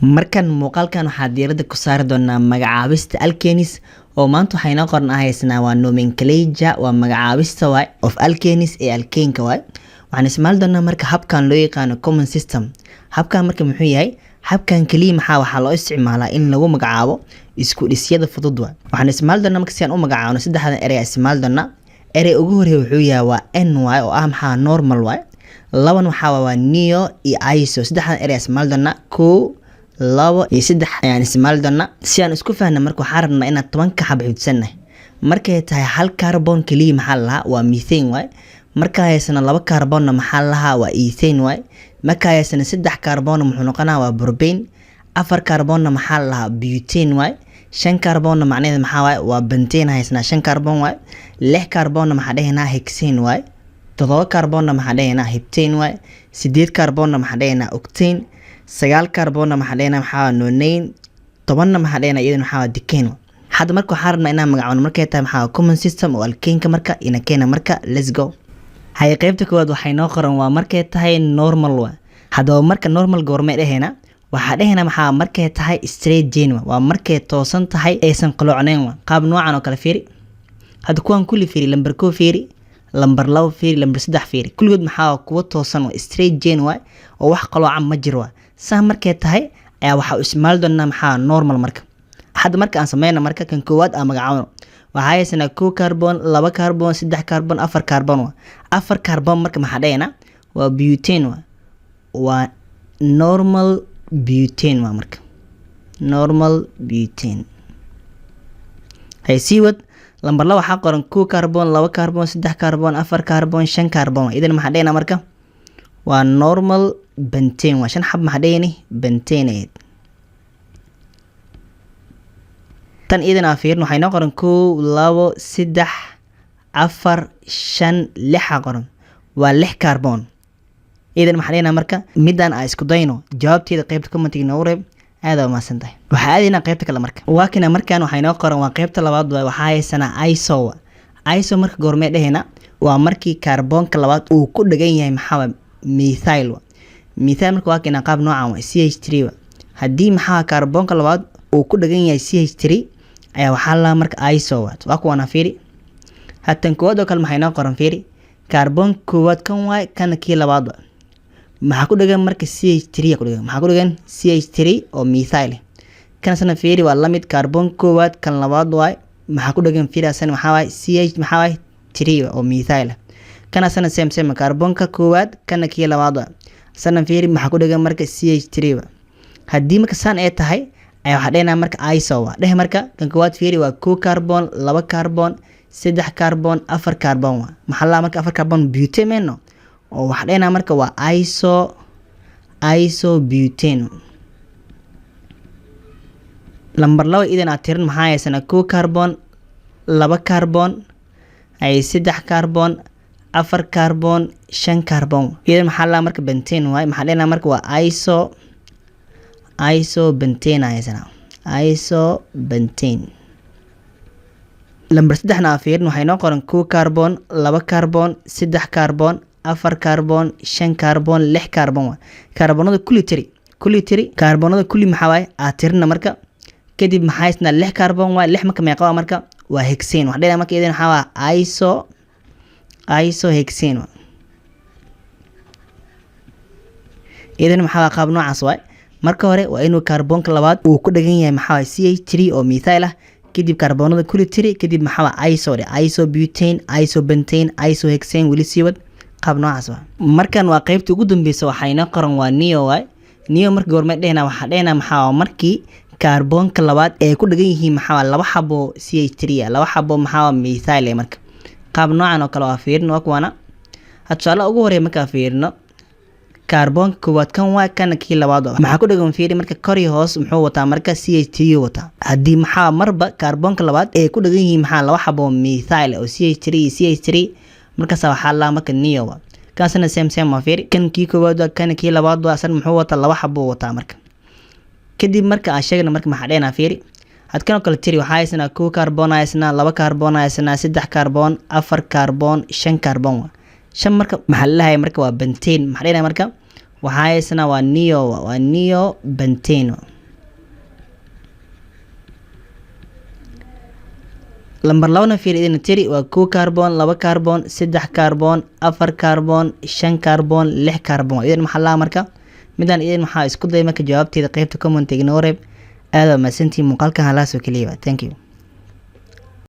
Markan muuqaalkan waxaa diiradda ku saari doonaa magacaabista alkenis oo maanta waxayna qoran ahaysnaa waa nomenclature waa magacaabista waay of alkenis ee alkenka waay waxaan isticmaali doonaa marka habkan loo yaqaano common system. Habkan marka muxuu yahay? Habkan kaliya waxaa loo isticmaalaa in lagu magacaabo isku dhisyada fudud waay. Waxaan isticmaali doonaa marka si aan u magacaabno saddexdan erey isticmaali doonaa. Erey ugu horeeya wuxuu yahay waa n waay oo ah maxaa normal waay. Laban waxaa waa neo iyo iso. Saddexdan erey isticmaali doonaa ko labo iyo saddex ayaan isticmaali doonaa si aan isku fahanno. Marka waxaan rabnaa inaan 10 ka xab xidsannahay. Markay tahay hal carbon kaliya maxaa lahaa waa methane waay. Marka haysana laba carbon maxaa lahaa waa ethane waay. Marka haysana saddex carbon muxuu noqonaa waa propane. Afar carbon maxaa lahaa butane waay. 5 carbon macnaheedu maxaa waay waa pentane haysana 5 carbon waay. 6 carbon maxaa dhahaynaa hexane waay. 7 carbon maxaa dhahaynaa heptane waay. 8 carbon maxaa dhahaynaa octane. 9 carbon maxaa dhahaynaa maxaa nonane. 10 maxaa dhahaynaa iyadana maxaa decane. Hadda marka waxaan rabnaa inaan magacaabno markay tahay maxaa common system oo alkenka marka ina keena marka let's go. Hay qaybta koowaad waxay noo qoran waa markay tahay normal waay. Hadaba marka normal goorma dhahaynaa waxaa dhahaynaa maxaa markay tahay straight line waa markay toosan tahay aysan qaloocaneyn waa. Qaab noocan oo kala fiiri. Hadda kuwan kulli fiiri lambar 1 fiiri lambar 2 fiiri lambar 3 fiiri kulligood maxaa kuwa toosan waa straight line waay oo wax qaloocan ma jiro waa. Saa markay tahay ayaa waxa isticmaali doonaa maxaa normal marka. Hadda marka aan sameeyno marka kan koowaad aan magacaabno waxa haysana 2 carbon 2 carbon 3 carbon 4 carbon waa. 4 carbon marka maxaa dhahaynaa waa butane waa. Waa normal butane waa marka normal butane. Hay siiwad lambar 2 waxaa qoran 2 carbon 2 carbon 3 carbon 4 carbon 5 carbon idan maxaa dhahaynaa marka waa normal pentane waa. 5 xab maxaa dhahaynaa pentane. tan idina fiirno waxay noo qoran 1 2 3 4 5 6 qoran waa 6 carbon. idan maxaa dhahaynaa marka midaan aan isku dayno jawaabteeda qaybta comment-ga noo reeb aad waa maasantahay. waxa aadina qaybta kale marka waa kina markaan waxay noo qoran waa qaybta labaad waxa haysana iso. iso marka goorma dhahaynaa waa markii carbonka labaad uu ku dhagan yahay maxaa methyl waa. methyl marka waa kina qaab noocan waa CH3 waa. haddii maxaa carbonka labaad uu ku dhagan yahay CH3 ayaa waxaa la marka iso waa kuwana fiiri. hatan koowaad oo kale maxay noo qoran fiiri carbon koowaad kan waay kana kii labaad waa. maxaa ku dhagan marka CH3 ku dhagan maxaa ku dhagan CH3 oo methyl kana sana fiiri waa la mid carbon koowaad kan labaad waay. maxaa ku dhagan fiiri asana maxaa waay CH maxaa waay 3 oo methyl kana sana same carbonka koowaad kana kii labaad waay. sana fiiri maxaa ku dhagan marka CH3 waa. haddii marka san ay tahay ayaa waxa dhahaynaa marka iso waa. dheh marka kan koowaad fiiri waa 2 carbon 2 carbon 3 carbon 4 carbon waa. maxaa la marka 4 carbon butane no oo waxa dhahaynaa marka waa iso butane. lambar 2 idan aad tirin maxaa haysana 2 carbon 2 carbon ay 3 carbon 4 carbon 5 carbon idan maxaa la marka pentane waay. maxaa dhahaynaa marka waa iso pentane haysana iso pentane. lambar 3 na fiirin waxay noo qoran 2 carbon 2 carbon 3 carbon 4 carbon 5 carbon 6 carbon waa. carbonada kulli tiri carbonada kulli maxaa waay aad tirina marka kadib maxaa haysna 6 carbon waay. 6 marka meeqa marka waa hexane wax dhahaynaa marka idan maxaa waa iso hexane waa. idan maxaa qaab noocaas waay. marka hore waa inuu carbonka labaad uu ku dhagan yahay maxaa CH3 oo methyl ah kadib carbonada kulli tiri kadib maxaa iso butane iso pentane iso hexane wali siiwad qaab noocaas waa. markan waa qaybta ugu dambaysa waxayna qoran waa neo waay. neo marka goorma dhahaynaa waxaa dhahaynaa maxaa markii carbonka labaad ay ku dhagan yihiin maxaa laba xabo CH3 laba xabo maxaa methyl marka qaab noocan oo kale waa fiirino waa kuwana. hadda ugu horeeya marka fiirino carbon koowaad kan waa kana kii labaad waa. maxaa ku dhagan fiiri marka kor iyo hoos muxuu wataa marka CH3 wataa. haddii maxaa marba carbonka labaad ay ku dhagan yihiin maxaa laba xabo methyl oo CH3 markaas waxaa la marka neo waa. kaasna same waa fiiri kan kii koowaad waa kana kii labaad waa san muxuu wataa laba xabo wataa marka. kadib marka aan sheegna marka maxaa dhahaynaa fiiri had kan kale tiri waxaa haysana 2 carbon haysana 2 carbon haysana 3 carbon 4 carbon 5 carbon waa. 5 marka maxaa la lahayaa marka waa pentane maxaa dhahaynaa marka waxaa haysana waa neo benteno. lambar 2 fiir idin tiri waa 2 carbon 2 carbon 3 carbon 4 carbon 5 carbon 6 carbon. idin maxaa la marka midaan idin maxaa isku day marka jawaabteeda qaybta comment ignore aad ma santii muuqaalkan hala soo kaliya. Thank you.